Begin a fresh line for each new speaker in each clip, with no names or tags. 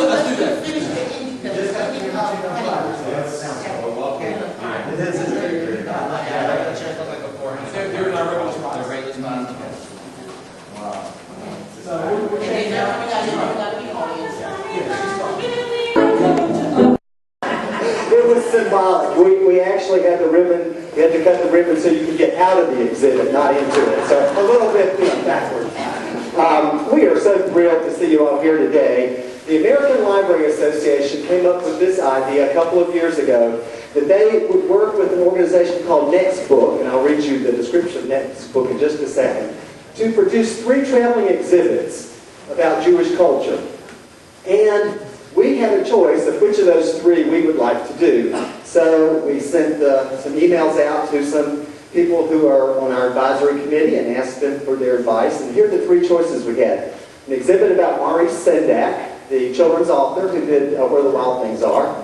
let's do that.
Finish the
They're in our regular spot.
The regular spot.
Wow.
Okay, now we got to be audience.
It was symbolic. We actually had the ribbon, we had to cut the ribbon so you could get out of the exhibit, not into it. So a little bit backwards. We are so thrilled to see you all here today. The American Library Association came up with this idea a couple of years ago that they would work with an organization called Next Book, and I'll read you the description of Next Book in just a second, to produce 3 traveling exhibits about Jewish culture. And we had a choice of which of those 3 we would like to do. So we sent some emails out to some people who are on our advisory committee and asked them for their advice. And here are the 3 choices we had. An exhibit about Maurice Sendak, the children's author who did Where the Wild Things Are.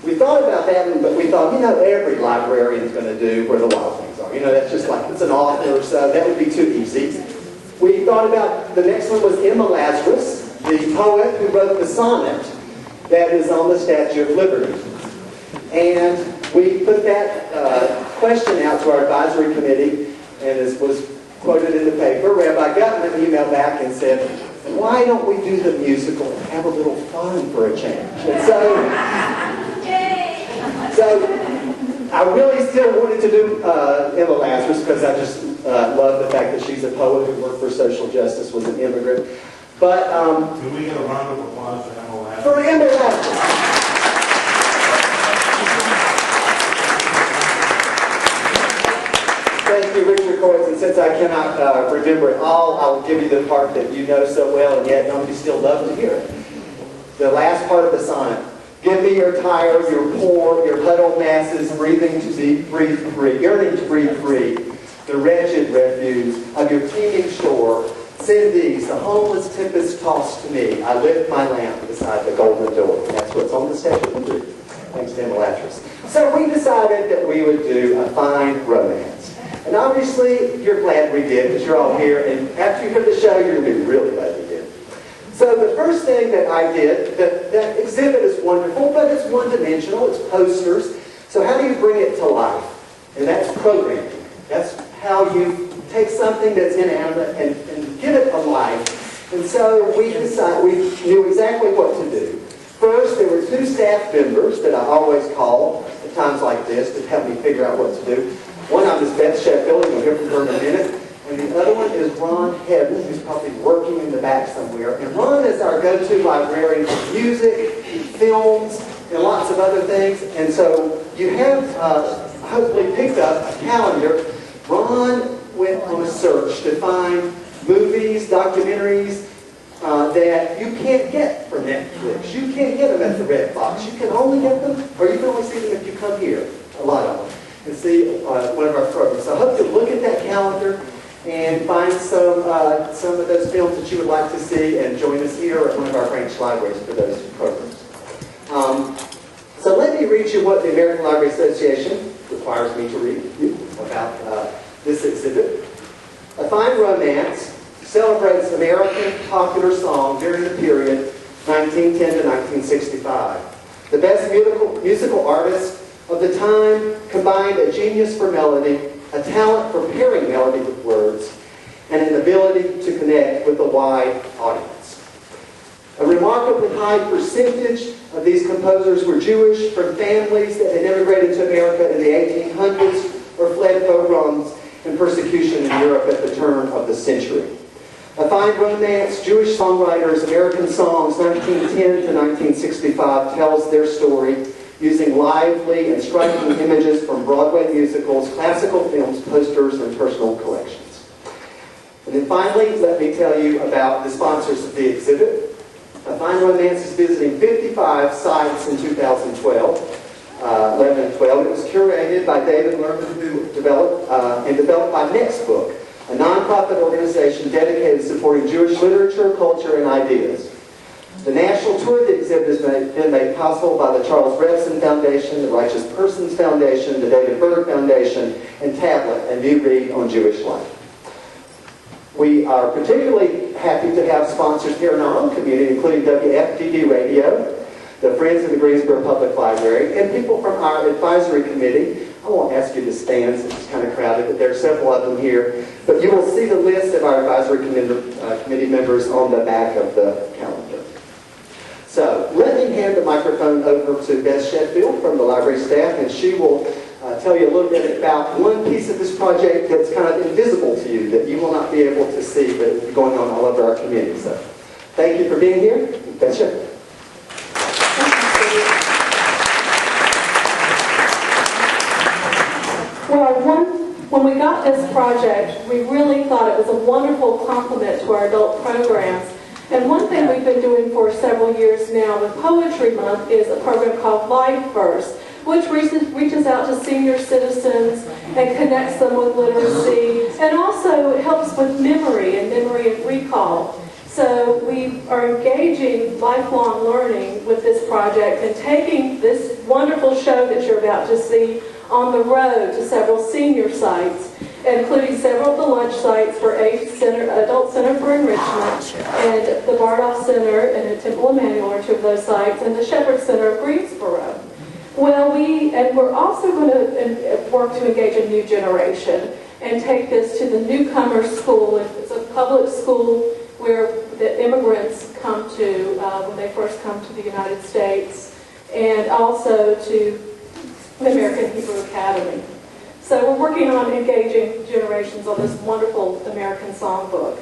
We thought about that, but we thought, every librarian's going to do Where the Wild Things Are. That's just like, it's an author, so that would be too easy. We thought about, the next one was Emma Lazarus, the poet who wrote the sonnet that is on the Statue of Liberty. And we put that question out to our advisory committee, and as was quoted in the paper, Rabbi Gutman emailed back and said, why don't we do the musical and have a little fun for a change? And so I really still wanted to do Emma Lazarus because I just love the fact that she's a poet who worked for social justice, was an immigrant. But
can we get a round of applause for Emma Lazarus?
For Emma Lazarus. Thank you, Richard Coyes, and since I cannot remember it all, I will give you the part that you know so well, and yet don't you still love to hear it. The last part of the sonnet. Give me your tired, your poor, your huddled masses, breathing to breathe free, yearning to breathe free, the wretched refuse of your teeming shore. Send these, the homeless tempest tossed to me. I lift my lamp beside the golden door. That's what's on the Statue of Liberty. Thanks to Emma Lazarus. So we decided that we would do a fine romance. And obviously, you're glad we did, because you're all here. And after you heard the show, you're going to be really glad we did. So the first thing that I did, that exhibit is wonderful, but it's one-dimensional. It's posters. So how do you bring it to life? And that's programming. That's how you take something that's inanimate and give it a life. And so we knew exactly what to do. First, there were 2 staff members that I always call at times like this to help me figure out what to do. One of them is Beth Sheffield, you'll hear from her in a minute. And the other one is Ron Hedden, who's probably working in the back somewhere. And Ron is our go-to librarian for music, films, and lots of other things. And so you have hopefully picked up a calendar. Ron went on a search to find movies, documentaries that you can't get from Netflix. You can't get them at the Red Box. You can only get them, or you can only see them if you come here, a lot of them, and see one of our programs. So I hope you'll look at that calendar and find some of those films that you would like to see and join us here at one of our branch libraries for those programs. So let me read you what the American Library Association requires me to read you about this exhibit. A Fine Romance celebrates American popular song during the period 1910 to 1965. The best musical artists of the time combined a genius for melody, a talent for pairing melody with words, and an ability to connect with a wide audience. A remarkably high percentage of these composers were Jewish from families that had immigrated to America in the 1800s or fled pogroms and persecution in Europe at the turn of the century. A Fine Romance, Jewish Songwriters, American Songs, 1910 to 1965, tells their story using lively and striking images from Broadway musicals, classical films, posters, and personal collections. And then finally, let me tell you about the sponsors of the exhibit. A Fine Romance is visiting 55 sites in 2012. 11 and 12. It was curated by David Lerman, who developed by Next Book, a nonprofit organization dedicated to supporting Jewish literature, culture, and ideas. The national tour of the exhibit has been made possible by the Charles Revson Foundation, the Righteous Persons Foundation, the David Berg Foundation, and Tablet, a new read on Jewish life. We are particularly happy to have sponsors here in our own community, including WFDD Radio, the Friends of the Greensboro Public Library, and people from our advisory committee. I won't ask you to stand since it's kind of crowded, but there are several of them here. But you will see the list of our advisory committee members on the back of the calendar. So let me hand the microphone over to Beth Sheffield from the library staff, and she will tell you a little bit about one piece of this project that's kind of invisible to you, that you will not be able to see, but it's going on all over our community. So thank you for being here. Beth Sheffield.
Well, when we got this project, we really thought it was a wonderful complement to our adult programs. And one thing we've been doing for several years now with Poetry Month is a program called Life First, which reaches out to senior citizens and connects them with literacy, and also helps with memory and recall. So we are engaging lifelong learning with this project and taking this wonderful show that you're about to see on the road to several senior sites, including several of the lunch sites for Adult Center for Enrichment, and the Bardolph Center and Temple Emmanuel are two of those sites, and the Shepherd Center of Greensboro. Well, we're also going to work to engage a new generation and take this to the newcomer school. It's a public school where the immigrants come to when they first come to the United States, and also to the American Hebrew Academy. So we're working on engaging generations on this wonderful American songbook.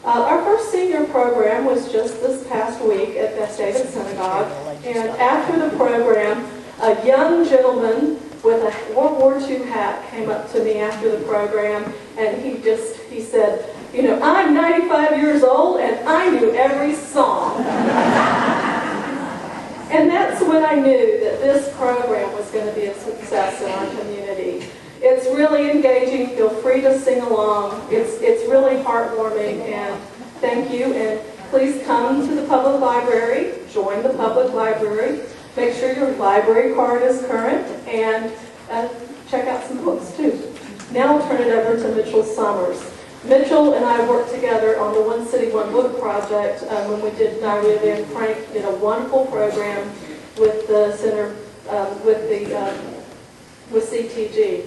Our first senior program was just this past week at Beth David Synagogue, and after the program, a young gentleman with a World War II hat came up to me after the program, and he said, you know, I'm 95 years old and I knew every song. And that's when I knew that this program was going to be a success in our community. It's really engaging. Feel free to sing along. It's really heartwarming, and thank you. And please come to the public library, join the public library, make sure your library card is current, and check out some books too. Now I'll turn it over to Mitchell Summers. Mitchell and I worked together on the One City, One Book project when we did Diarrhea Van Frank did a wonderful program with the center, with CTG.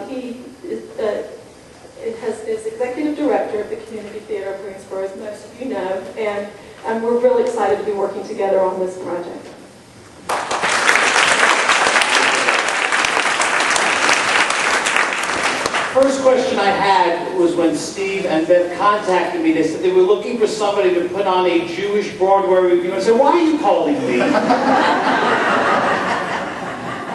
He is executive director of the Community Theater of Greensboro, as most of you know, and we're really excited to be working together on this project.
First question I had was when Steve and Beth contacted me. They said they were looking for somebody to put on a Jewish Broadway review. I said, why are you calling me?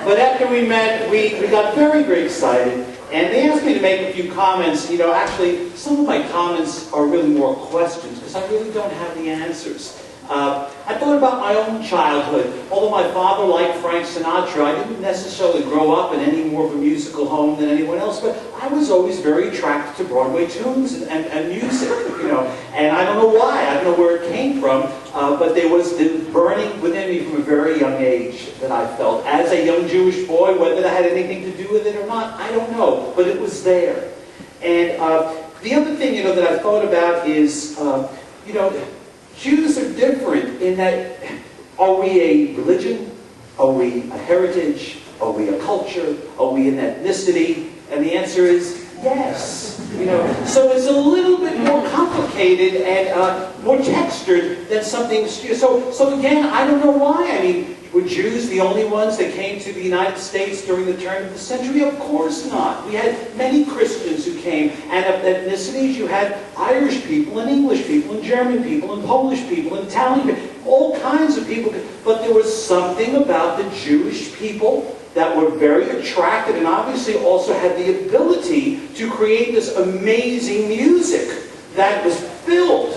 But after we met, we got very, very excited. And they asked me to make a few comments. You know, actually, some of my comments are really more questions, because I really don't have the answers. I thought about my own childhood. Although my father liked Frank Sinatra, I didn't necessarily grow up in any more of a musical home than anyone else, but I was always very attracted to Broadway tunes and music, you know. And I don't know why, I don't know where it came from, but there was the burning within me from a very young age that I felt. As a young Jewish boy, whether that had anything to do with it or not, I don't know, but it was there. And the other thing, you know, that I thought about is, you know, Jews are different in that, are we a religion? Are we a heritage? Are we a culture? Are we an ethnicity? And the answer is yes. You know, so it's a little bit more complicated and more textured than something. So again, I don't know why. I mean, were Jews the only ones that came to the United States during the turn of the century? Of course not. We had many Christians who came, and of ethnicities you had Irish people and English people and German people and Polish people and Italian people, all kinds of people. But there was something about the Jewish people that were very attractive and obviously also had the ability to create this amazing music that was filled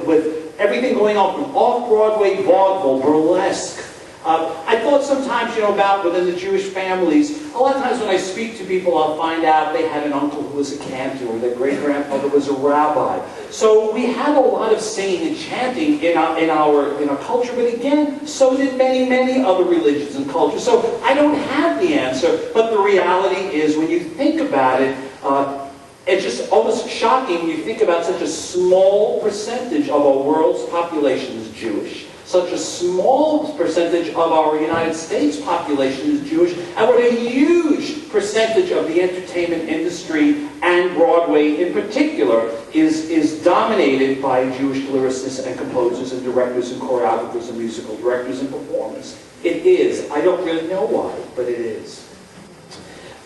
with everything going on from off-Broadway vaudeville, burlesque. I thought sometimes, you know, about within the Jewish families, a lot of times when I speak to people, I'll find out they had an uncle who was a cantor, or their great-grandfather was a rabbi. So we had a lot of singing and chanting in our culture, but again, so did many, many other religions and cultures. So I don't have the answer, but the reality is, when you think about it, it's just almost shocking when you think about such a small percentage of our world's population is Jewish. Such a small percentage of our United States population is Jewish, and what a huge percentage of the entertainment industry and Broadway in particular is dominated by Jewish lyricists and composers and directors and choreographers and musical directors and performers. It is. I don't really know why, but it is.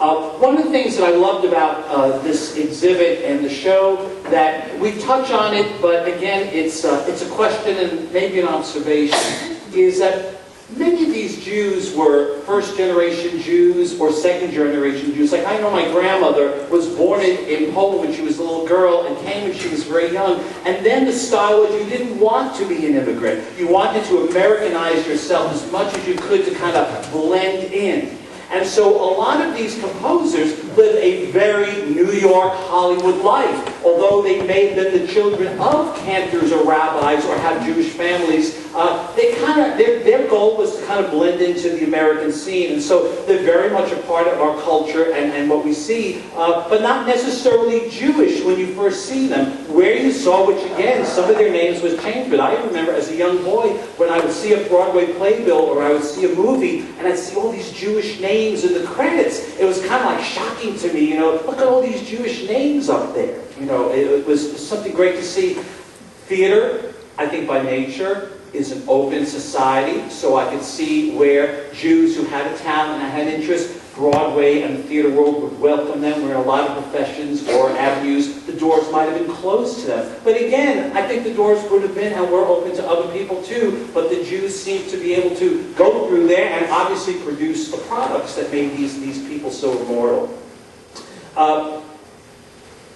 One of the things that I loved about this exhibit and the show, that we touch on it, but again, it's a question and maybe an observation, is that many of these Jews were first-generation Jews or second-generation Jews. Like, I know my grandmother was born in Poland when she was a little girl and came when she was very young. And then the style was you didn't want to be an immigrant. You wanted to Americanize yourself as much as you could to kind of blend in. And so a lot of these composers live a very New York, Hollywood life. Although they may have been the children of cantors or rabbis or have Jewish families, their goal was to kind of blend into the American scene. And so they're very much a part of our culture and what we see, but not necessarily Jewish when you first see them. Where you saw, which again, some of their names was changed. But I remember as a young boy, when I would see a Broadway playbill or I would see a movie, and I'd see all these Jewish names in the credits. It was kind of like shocking to me, look at all these Jewish names up there. It was something great to see. Theater, I think by nature, is an open society, so I could see where Jews who had a talent and had interest, Broadway and the theater world would welcome them, where a lot of professions or avenues, the doors might have been closed to them. But again, I think the doors would have been and were open to other people too, but the Jews seemed to be able to go through there and obviously produce the products that made these people so immortal.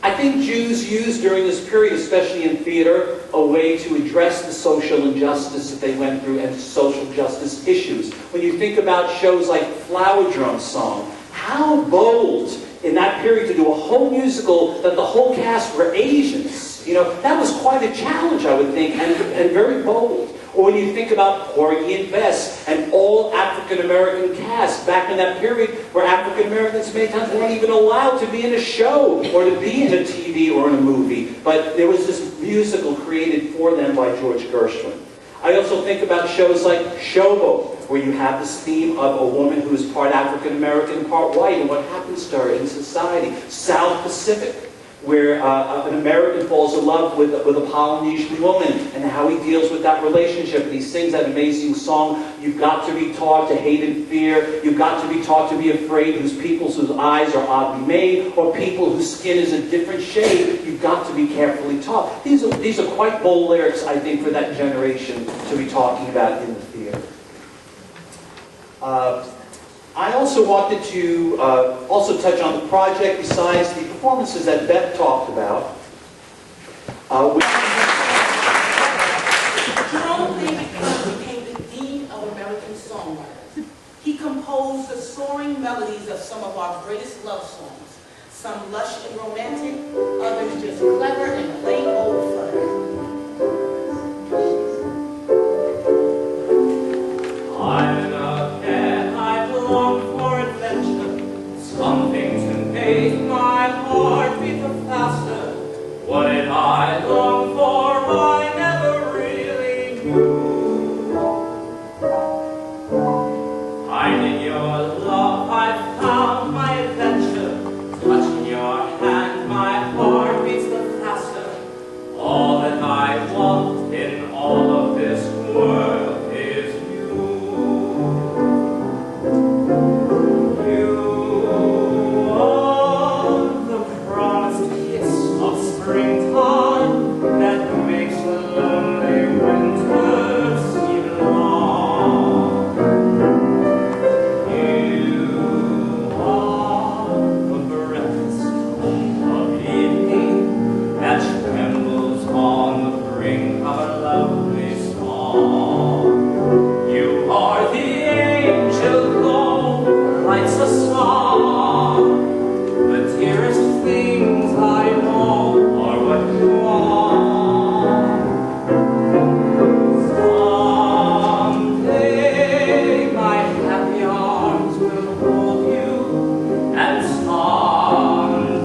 I think Jews used during this period, especially in theater, a way to address the social injustice that they went through and social justice issues. When you think about shows like Flower Drum Song, how bold in that period to do a whole musical that the whole cast were Asians. That was quite a challenge, I would think, and very bold. Or when you think about Porgy and Bess and all African-American cast back in that period where African-Americans many times weren't even allowed to be in a show or to be in a TV or in a movie. But there was this musical created for them by George Gershwin. I also think about shows like Showboat, where you have this theme of a woman who is part African-American and part white and what happens to her in society. South Pacific, where an American falls in love with a Polynesian woman and how he deals with that relationship. And he sings that amazing song, "You've got to be taught to hate and fear. You've got to be taught to be afraid whose eyes are oddly made, or people whose skin is a different shade. You've got to be carefully taught." These are quite bold lyrics, I think, for that generation to be talking about in the theater. I also wanted to also touch on the project besides the performances that Beth talked about.
Jerome Lee became the dean of American songwriters. He composed the soaring melodies of some of our greatest love songs, some lush and romantic, others just clever and plain old fun.
I'm a cat, I long for adventure. Some things can make my heart beat the faster. What did I long for? I never really knew. Finding your love, I found my adventure. Touching your hand, my heart beats the faster. All that I want in all of this world is you. You are the promised kiss of springtime that makes the lonely winter seem long. You are the breath of evening that trembles on the brink of a lovely song. You are the angel glow, lights a song. The dearest things I know are what you want. Someday my happy arms will hold you, and someday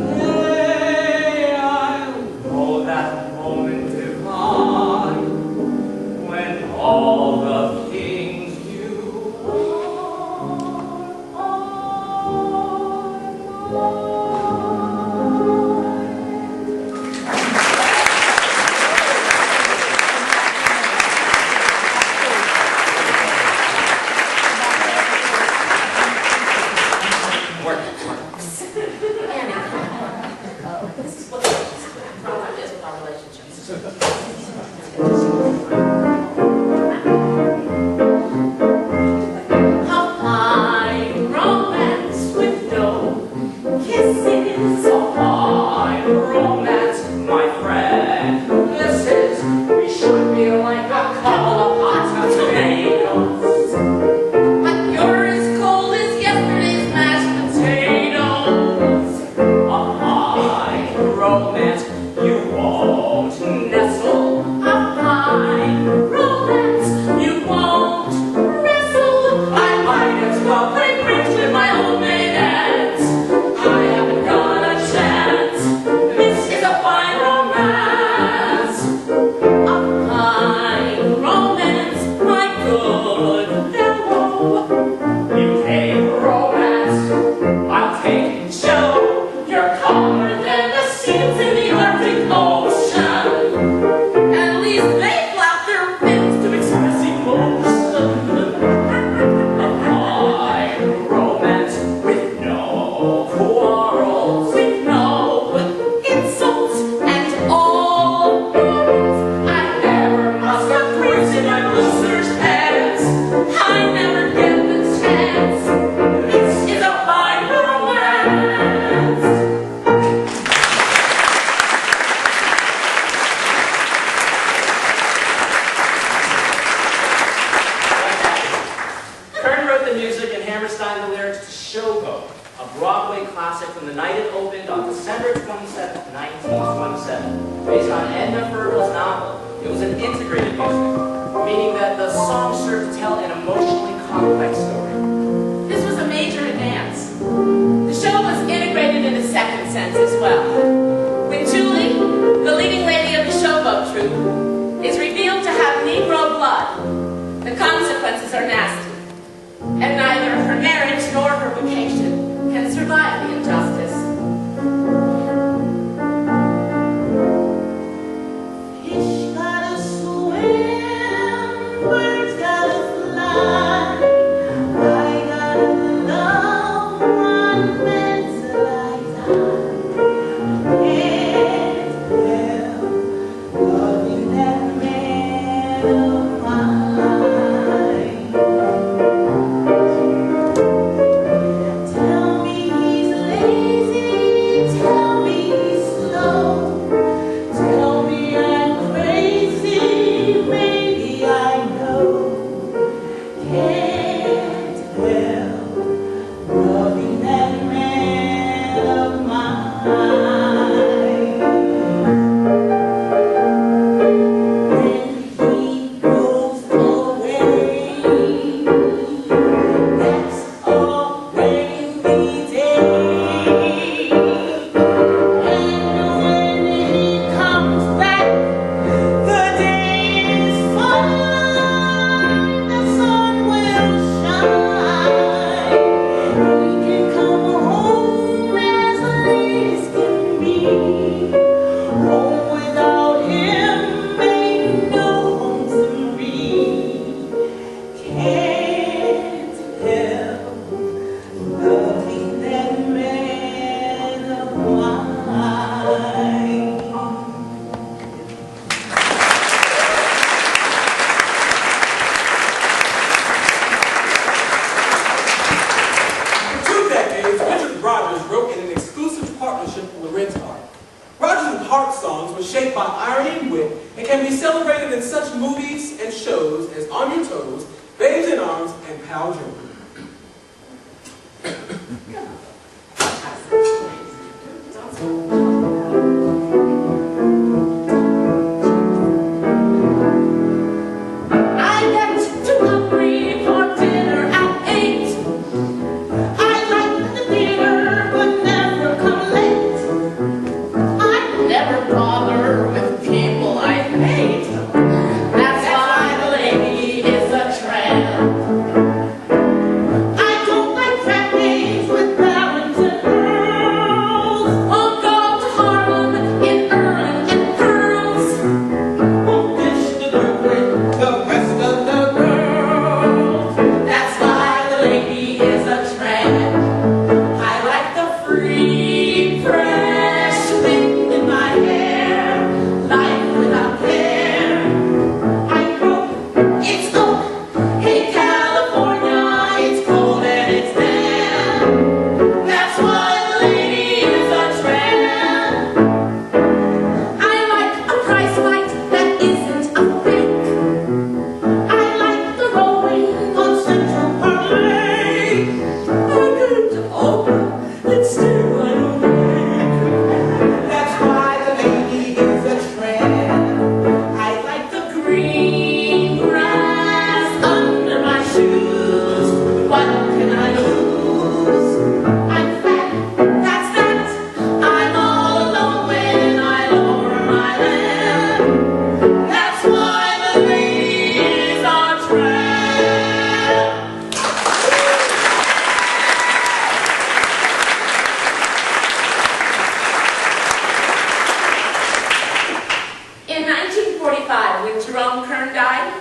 That's why the lady is a tramp.
green grass under my shoes. What can I lose? I'm fat, that's that. I'm all alone when I lower my lamp. That's why the ladies are trapped. In 1945, when Jerome Kern died,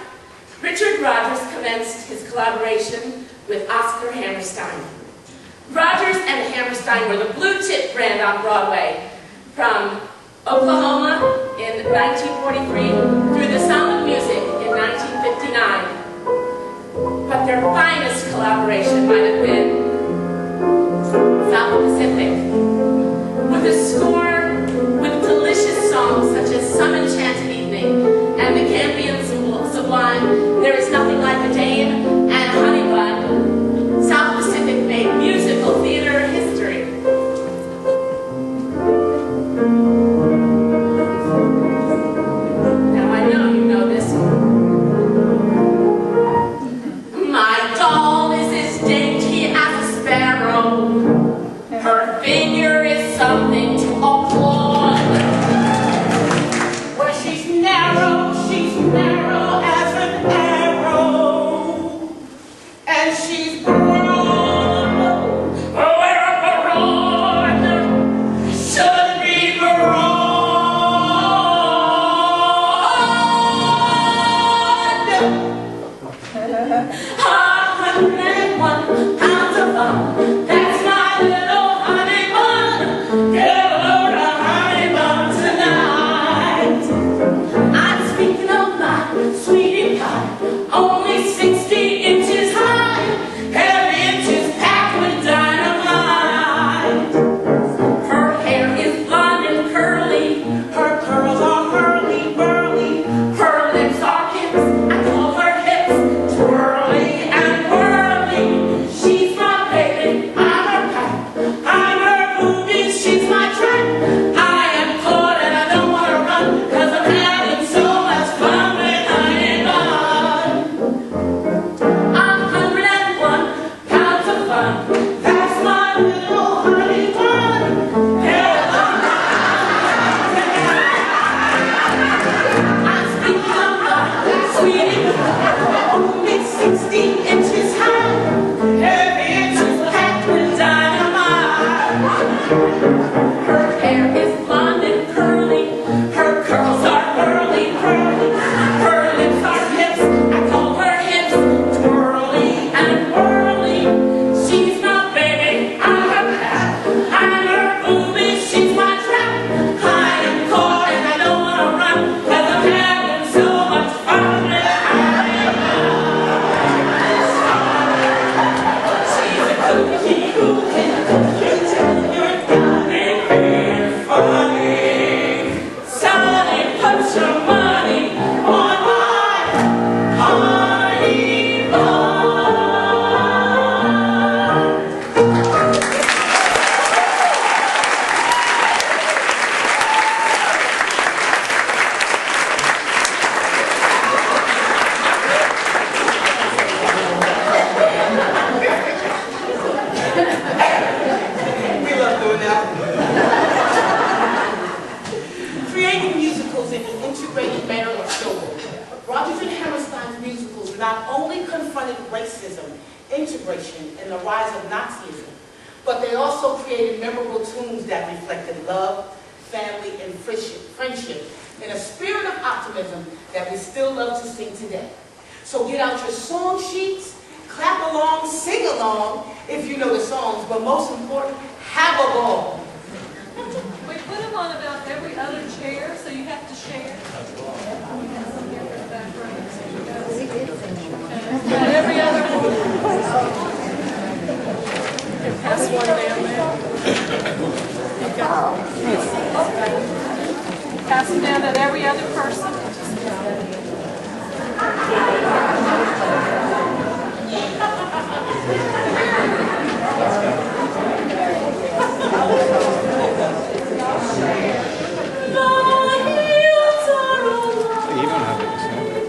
Richard Rodgers commenced his collaboration with Oscar Hammerstein. Rodgers and Hammerstein were the blue chip brand on Broadway, from Oklahoma in 1943 through The Sound of Music in 1959. But their finest collaboration might have been South Pacific, with a score with delicious songs such as Some Enchanted Evening and The Campion Sublime, There Is Nothing Like a Dame, and Honey Bun. South Pacific made musical theater history. Now I know you know this one. My doll is as dainty as a sparrow. Her figure is something to applaud. Where she's narrow as an arrow. And she's broad, where a broad should be broad. 101 pounds of fun. That's my little honey bun. Get a load of honey bun tonight. I'm speaking of my sweetie pie, only 60 inches high, every inch is packed with dynamite. Her hair is blonde and curly, her curls are hurly-burly, her lips are hips, I call her hips, twirly and whirly. She's my baby, I'm her pet, I'm her booby, she's my trap. I am caught and I don't want to run, 'cause I'm having so much fun with honey bun. 101 pounds of fun, that's my little honey bun. Yeah. I'm speaking of my sweetie pie, only 60 inches high, every inch is packed with dynamite. Her hair is blonde and curly, her curls are curly-curly, her lips are hips, I call her hips, twirly and whirly. She's my baby, I'm her pet, I'm her booby, she's my trap. I am caught and I don't want to run, 'cause I'm having so much fun with honey bun. She's a cookie who can tell you're done and being funny. Sally, put your money on my honey bun. We love doing that. Creating musicals in an integrated manner of showboat. Rodgers and Hammerstein's musicals not only confronted racism, integration, and the rise of Nazism, but they also created memorable tunes that reflected love, family, and friendship in a spirit of optimism that we still love to sing today. So get out your song sheets, clap along, sing along if you know the songs, but most important, have a ball.
We put them on about every other chair, so you have to share. And every other one. Pass one down there. Pass them down at every other person.
You don't have it.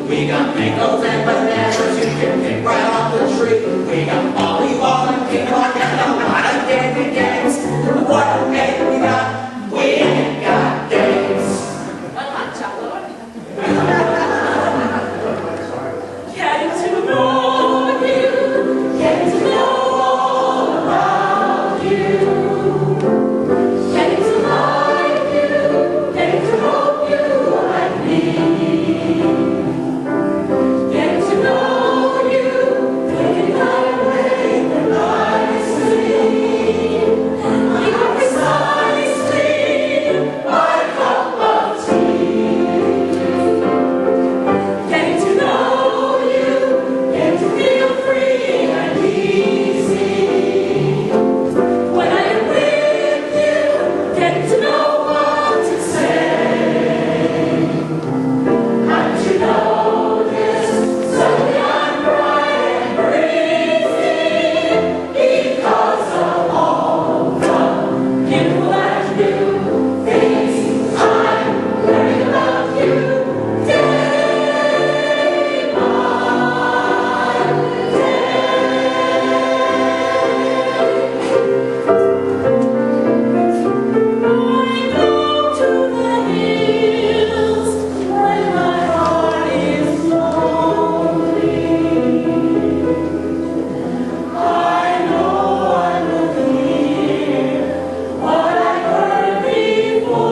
We got mangoes and bananas you can pick right off the tree. We got volleyball and ping pong and a lot of dancing games. What ain't we got? We ain't got games. Getting to know you, getting to know all about you, getting to like you, getting to hope you like me, getting to know you, thinking I way when I sleep. You are precisely my cup of tea. Getting to know you, getting to feel free and easy. When I am with you, getting to know what to say. And you know this, suddenly I'm bright and breezy because of all the beautiful and new things I'm learning about you day by day. I go to the hills when my heart is lonely. I know I will hear what I heard before.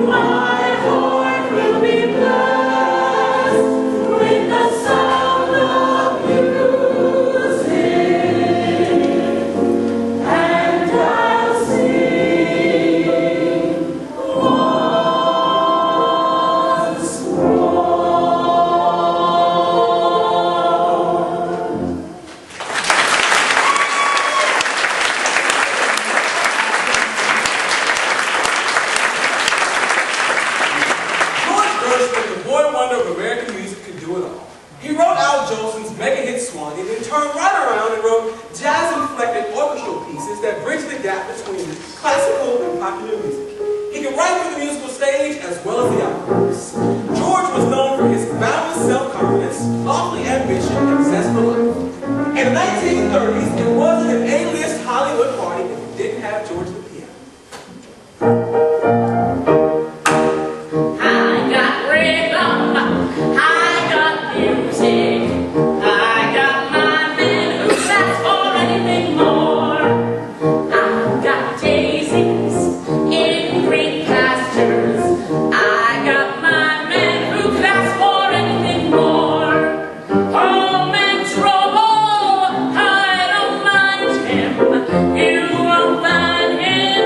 My heart will be blessed with the sound of music, and I'll sing once more.
George Gershwin, the boy wonder of American music, could do it all. He wrote Al Jolson's mega hit Swanee, then turned right around and wrote jazz-inflected orchestral pieces that bridge the gap between classical and popular music. He could write for the musical stage as well as the opera. George was known for his boundless self-confidence, lofty ambition, and zest for life. In the 1930s, it wasn't an A-list Hollywood party if you didn't have George the piano.
I got rhythm, I got music, I got my men who ask for anything more. I got daisies in green pastures, I got my men who ask for anything more. Home and trouble, I don't mind him, you won't find him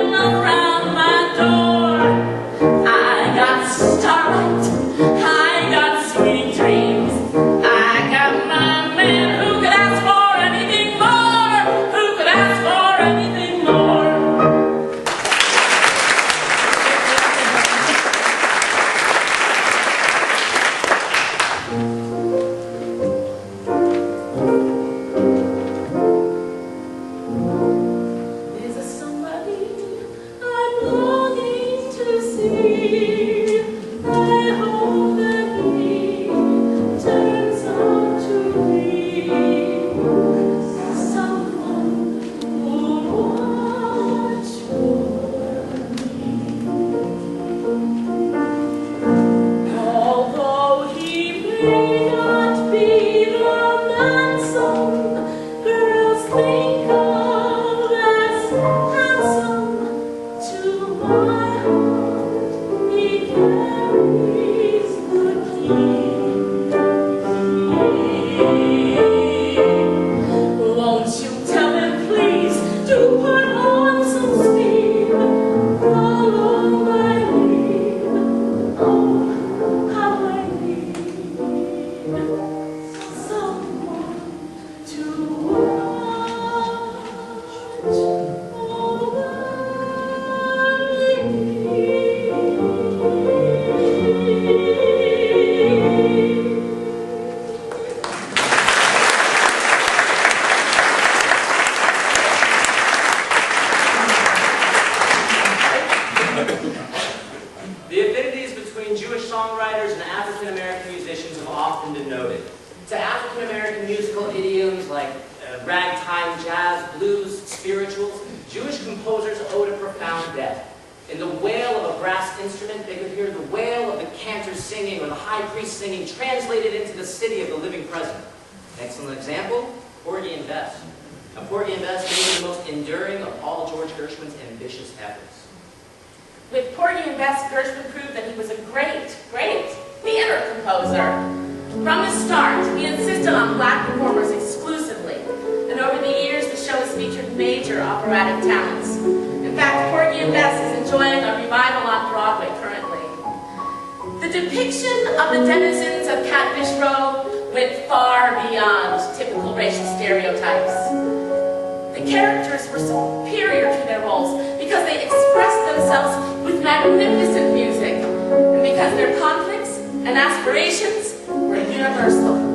songwriters and African-American musicians have often been noted. To African-American musical idioms like ragtime, jazz, blues, spirituals, Jewish composers owed a profound debt. In the wail of a brass instrument, they could hear the wail of the cantor singing or the high priest singing translated into the city of the living present. An excellent example, Porgy and Bess. Now, Porgy and Bess may be the most enduring of all George Gershwin's ambitious efforts.
With Porgy and Bess, Gershwin proved that he was a great theater composer. From the start, he insisted on black performers exclusively, and over the years, the show has featured major operatic talents. In fact, Porgy and Bess is enjoying a revival on Broadway currently. The depiction of the denizens of Catfish Row went far beyond typical racial stereotypes. The characters were superior to their roles because they expressed themselves with magnificent music, and because their conflicts and aspirations were universal.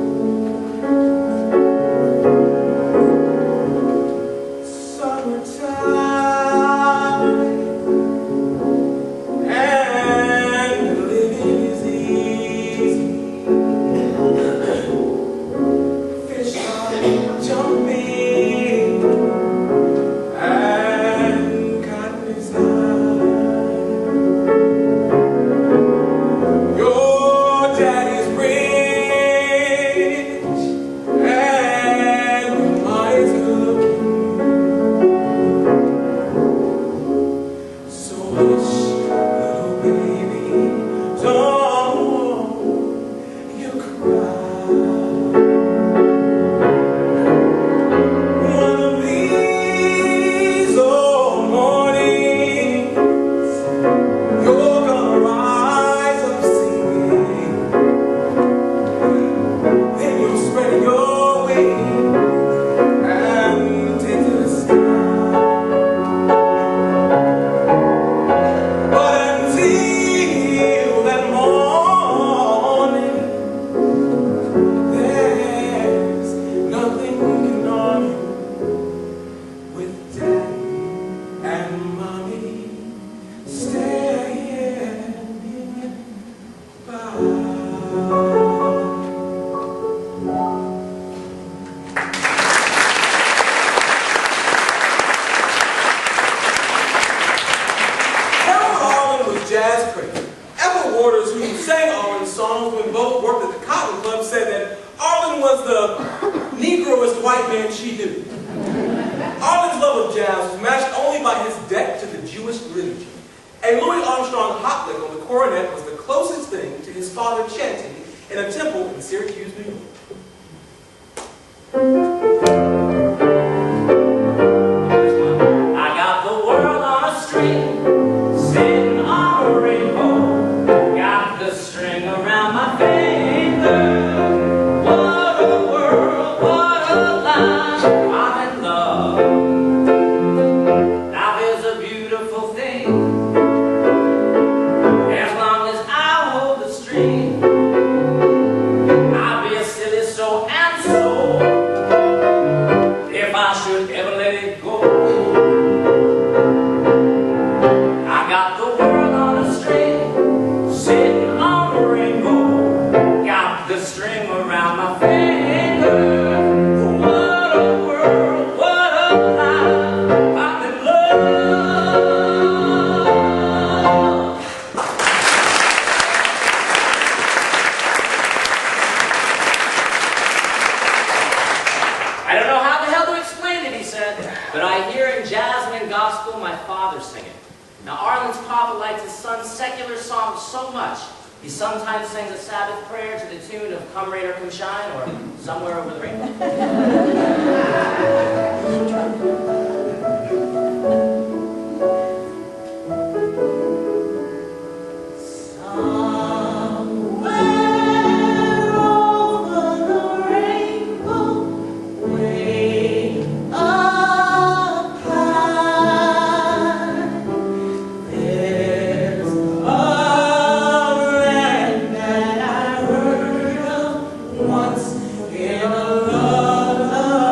Once in a lullaby.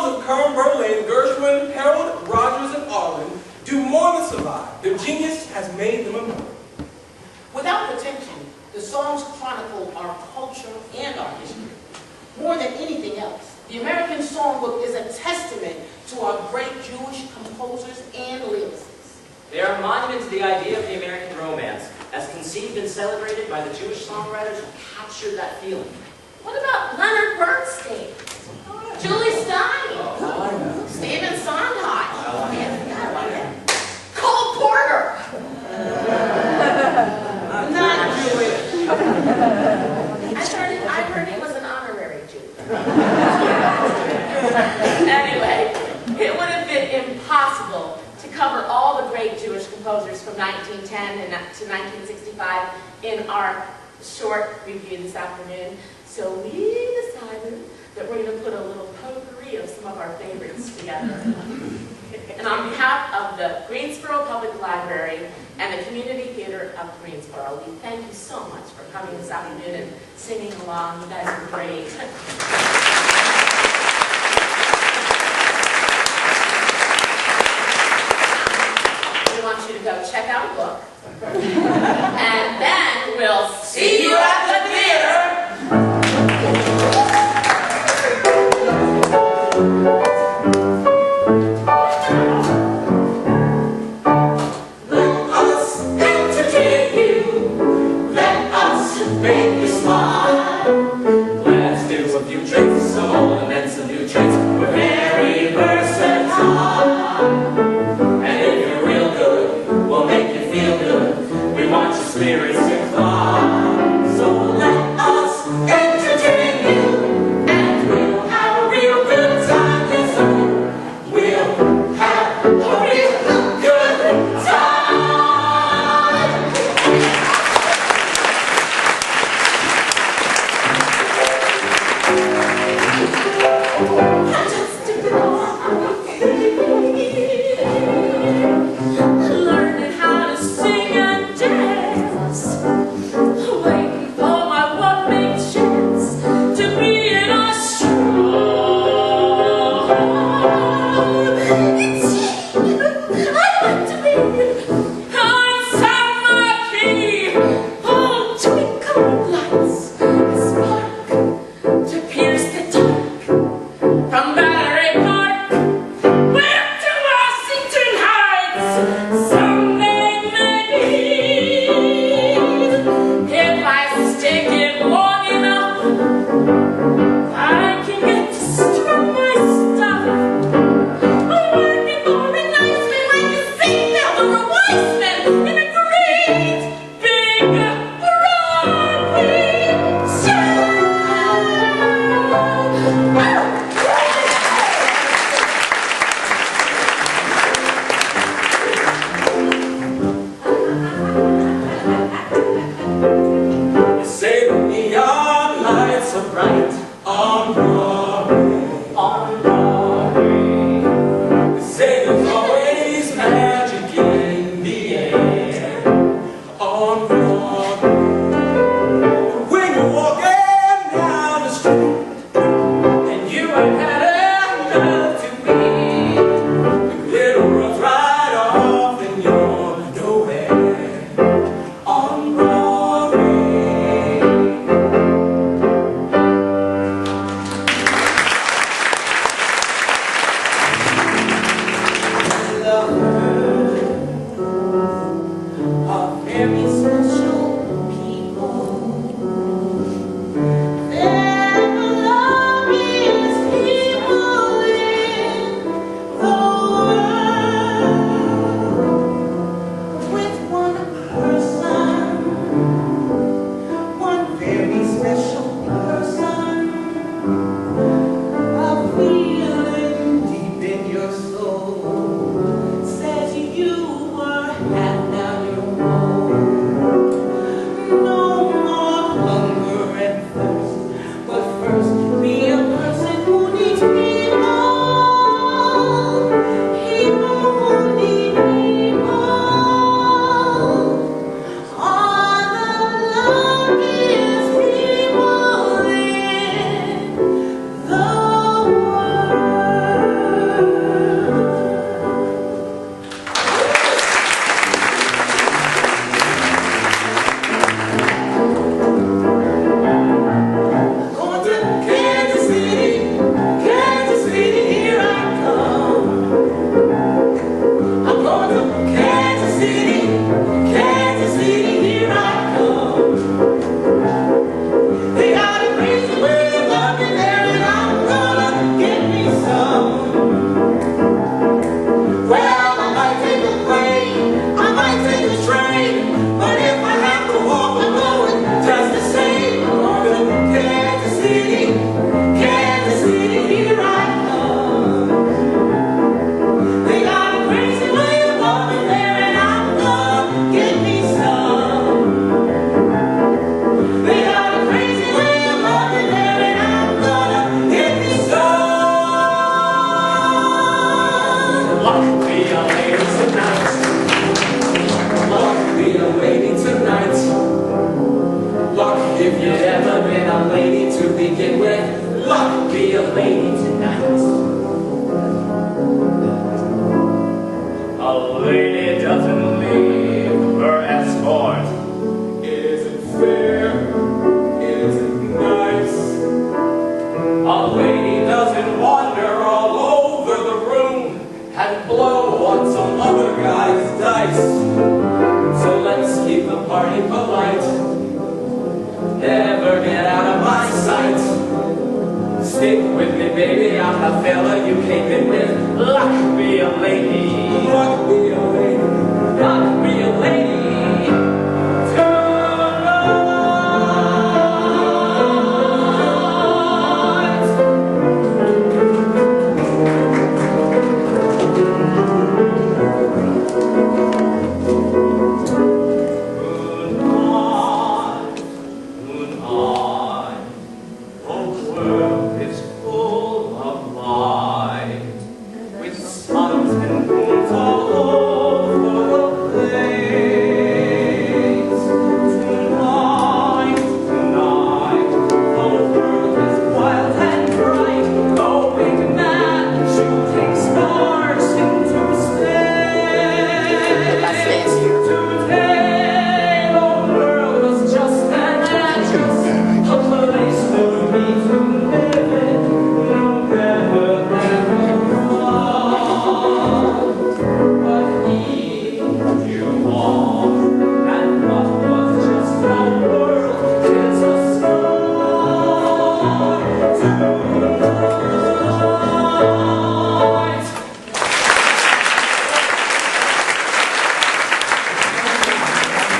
of Kern Berlin, Gershwin, Harold, Rogers, and Arlen do more than survive. Their genius has made them immortal.
Without pretension, the songs chronicle our culture and our history. More than anything else, the American Songbook is a testament to our great Jewish composers and lyricists.
They are a monument to the idea of the American romance, as conceived and celebrated by the Jewish songwriters who captured that feeling.
What about Leonard Bernstein? Julie Stein? Stephen Sondheim? Cole Porter?
Not Jewish.
I heard he was an honorary Jew. Anyway, it would have been impossible to cover all the great Jewish composers from 1910 to 1965 in our short review this afternoon. So we decided that we're going to put a little potpourri of some of our favorites together. And on behalf of the Greensboro Public Library and the Community Theater of Greensboro, we thank you so much for coming this afternoon and singing along. You guys are great. We want you to go check out a book. And then we'll see you at the theater.
Spirits to fly. So let us entertain you, and we'll have a real good time. Yes, we'll have a real good time.
Learning how to sing and dance. Waiting for my one big chance to be in a I'd like to be inside my key. Oh, twinkle lights, a spark to pierce the dark. From Battery Park, where to Washington Heights. Someday maybe, if I stick it long enough, I can get to store my stuff. I'm working for a nice man like a St. Elder Weissman in a great big Broadway show.
You say the neon lights are bright on Broadway. On Broadway. You say there's always magic in the air. On Broadway. When you're walking down the street and you ain't had enough to eat, the glitter runs right off and you're nowhere. On Broadway. Luck be a lady tonight. A lady doesn't leave her escort.
Isn't fair, isn't nice.
A lady doesn't wander all over the room and blow on some other guy's dice. So let's keep the party polite. Never get out of my sight. Stick with me, baby, I'm the fella you came in with. Luck be a lady.
Luck be a lady.
Luck be a lady. Tonight.